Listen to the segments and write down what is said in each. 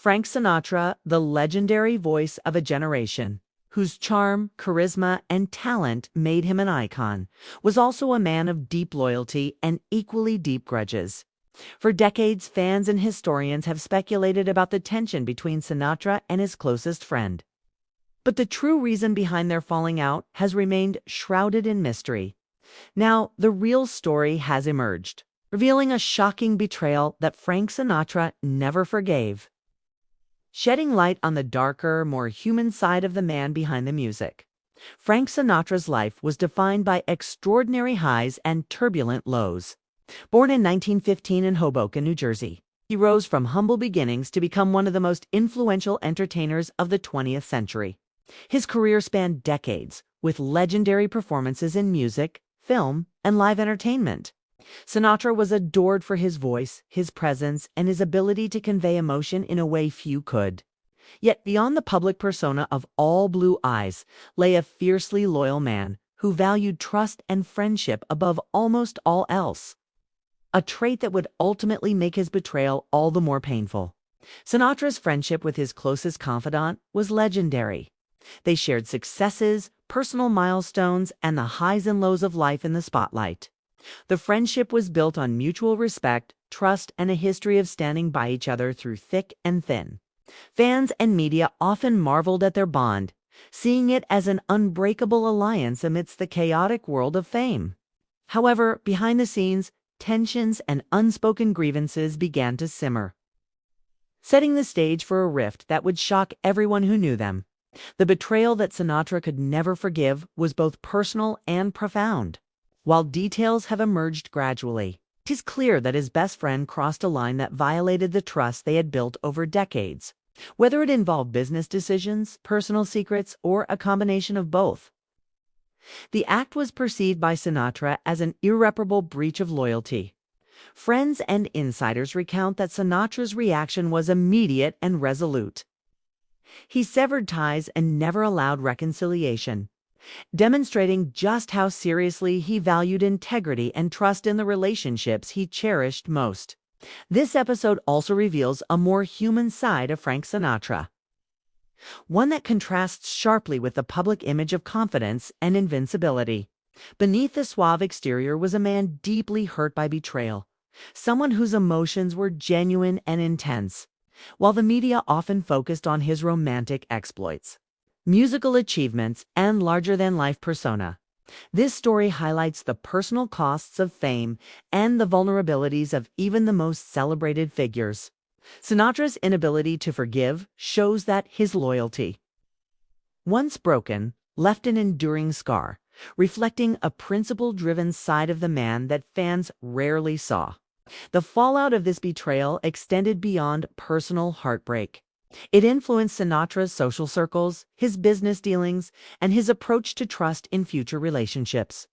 Frank Sinatra, the legendary voice of a generation, whose charm, charisma, and talent made him an icon, was also a man of deep loyalty and equally deep grudges. For decades, fans and historians have speculated about the tension between Sinatra and his closest friend. But the true reason behind their falling out has remained shrouded in mystery. Now, the real story has emerged, revealing a shocking betrayal that Frank Sinatra never forgave, shedding light on the darker, more human side of the man behind the music. Frank Sinatra's life was defined by extraordinary highs and turbulent lows. Born in 1915 in Hoboken, New Jersey, he rose from humble beginnings to become one of the most influential entertainers of the 20th century. His career spanned decades, with legendary performances in music, film, and live entertainment. Sinatra was adored for his voice, his presence, and his ability to convey emotion in a way few could. Yet beyond the public persona of all blue eyes lay a fiercely loyal man who valued trust and friendship above almost all else, a trait that would ultimately make his betrayal all the more painful. Sinatra's friendship with his closest confidant was legendary. They shared successes, personal milestones, and the highs and lows of life in the spotlight. The friendship was built on mutual respect, trust, and a history of standing by each other through thick and thin. Fans and media often marveled at their bond, seeing it as an unbreakable alliance amidst the chaotic world of fame. However, behind the scenes, tensions and unspoken grievances began to simmer, setting the stage for a rift that would shock everyone who knew them. The betrayal that Sinatra could never forgive was both personal and profound. While details have emerged gradually, it is clear that his best friend crossed a line that violated the trust they had built over decades, whether it involved business decisions, personal secrets, or a combination of both. The act was perceived by Sinatra as an irreparable breach of loyalty. Friends and insiders recount that Sinatra's reaction was immediate and resolute. He severed ties and never allowed reconciliation, demonstrating just how seriously he valued integrity and trust in the relationships he cherished most. This episode also reveals a more human side of Frank Sinatra, one that contrasts sharply with the public image of confidence and invincibility. Beneath the suave exterior was a man deeply hurt by betrayal, someone whose emotions were genuine and intense. While the media often focused on his romantic exploits, musical achievements, and larger-than-life persona, this story highlights the personal costs of fame and the vulnerabilities of even the most celebrated figures. Sinatra's inability to forgive shows that his loyalty, once broken, left an enduring scar, reflecting a principle-driven side of the man that fans rarely saw. The fallout of this betrayal extended beyond personal heartbreak. It influenced Sinatra's social circles, his business dealings, and his approach to trust in future relationships.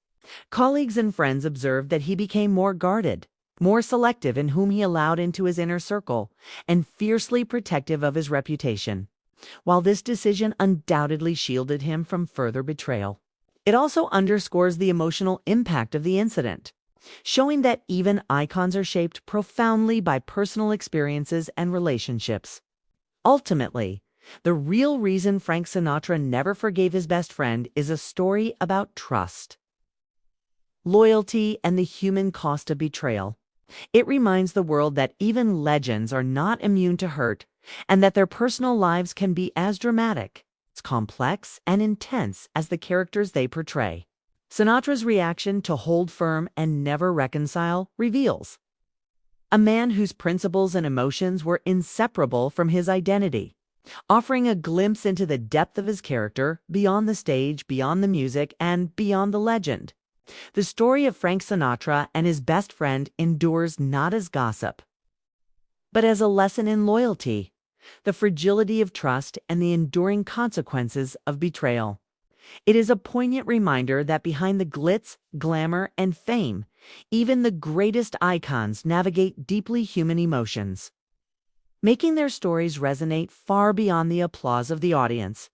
Colleagues and friends observed that he became more guarded, more selective in whom he allowed into his inner circle, and fiercely protective of his reputation. While this decision undoubtedly shielded him from further betrayal, it also underscores the emotional impact of the incident, showing that even icons are shaped profoundly by personal experiences and relationships. Ultimately, the real reason Frank Sinatra never forgave his best friend is a story about trust, loyalty, and the human cost of betrayal. It reminds the world that even legends are not immune to hurt, and that their personal lives can be as dramatic, complex, and intense as the characters they portray. Sinatra's reaction to hold firm and never reconcile reveals a man whose principles and emotions were inseparable from his identity, offering a glimpse into the depth of his character beyond the stage, beyond the music, and beyond the legend. The story of Frank Sinatra and his best friend endures not as gossip, but as a lesson in loyalty, the fragility of trust, and the enduring consequences of betrayal. It is a poignant reminder that behind the glitz, glamour, and fame, even the greatest icons navigate deeply human emotions, making their stories resonate far beyond the applause of the audience.